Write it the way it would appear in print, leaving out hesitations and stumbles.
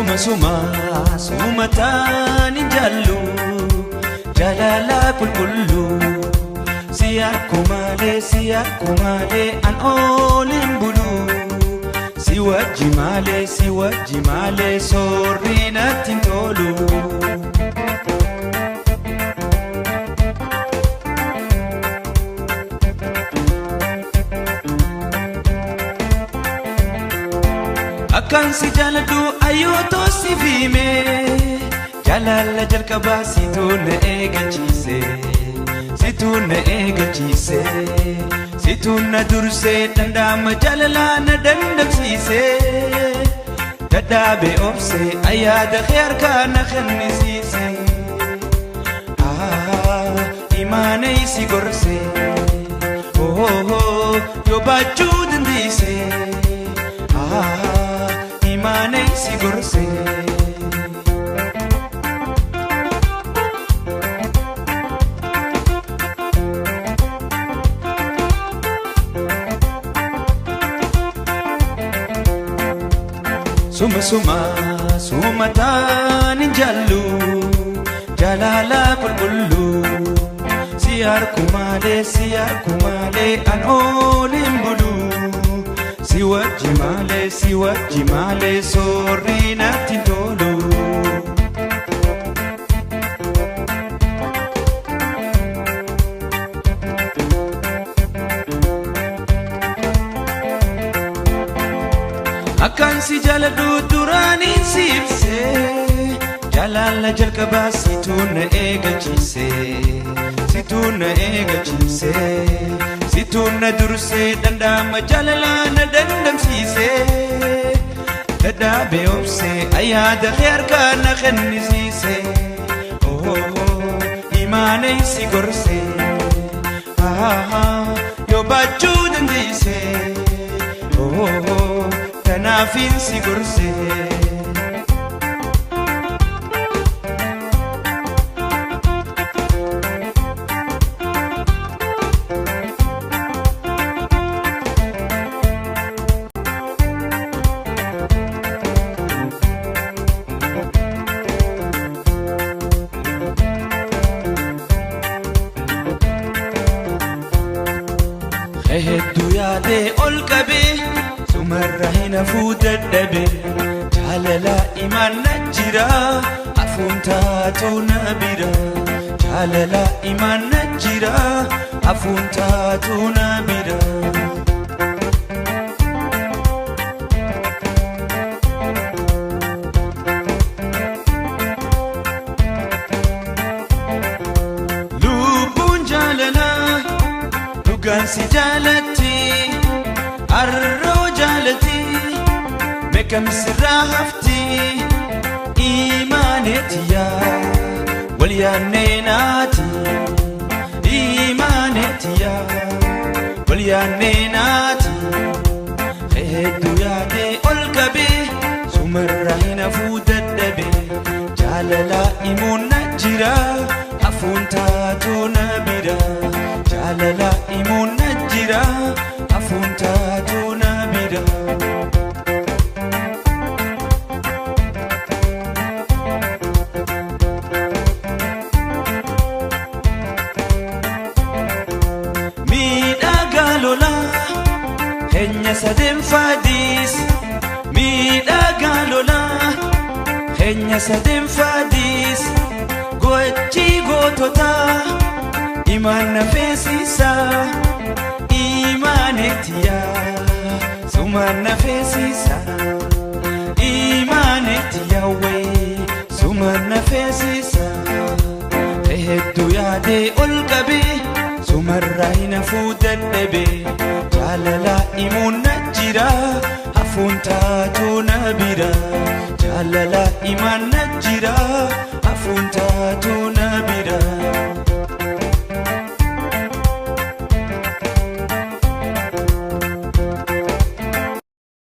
suma tani jallu jalala kullu siya kumale an olin bulu siwa jimale sorrina tintolu akan si jaladu ayoto si vime jalala jalkaba situna egalchise situna durse dandama jalala na dandamsise dadabe obse ayada khair kana khannisise imane si gorse oh yo bachud ndise imane si gorse suma tani jallu jalala kullu siyar kumale an olin bulu siwa jimale sorrina tintolu akan si jaladu durani sibse jalala jalkaba situna egalchise situna durse dandama jalala na dandamsise dadabe obse ayada khair kana khannisise oh imane si gorse yo bachud ndise oh tanafin si gorse eheddu yaade ol qabe sumarra hina fuudadhabe jaalala imaan najjira afuuntaatu nabira jaalala imaan najjira afuuntaatu nabira lubbuun jaalala gansi jalati arro jalati mekam sirahafti imanetiya walyanenati imanetiya walyanenati kheddu yade olkabe sumarrahina fudaddabe jalala imun najira afuntatu nabira jalala imun najira afuntatu nabira midagalola henya sadem fadis midagalola henya sadem fadis gochi gotota imana fesisa imanetiya sumana fesisa imanetiya we sumana fesisa eheddu yaade olqabe sumarrahina fuudadhabe jaalala imun najjira afuuntaatu nabira jaalala iman najjira afuuntaatu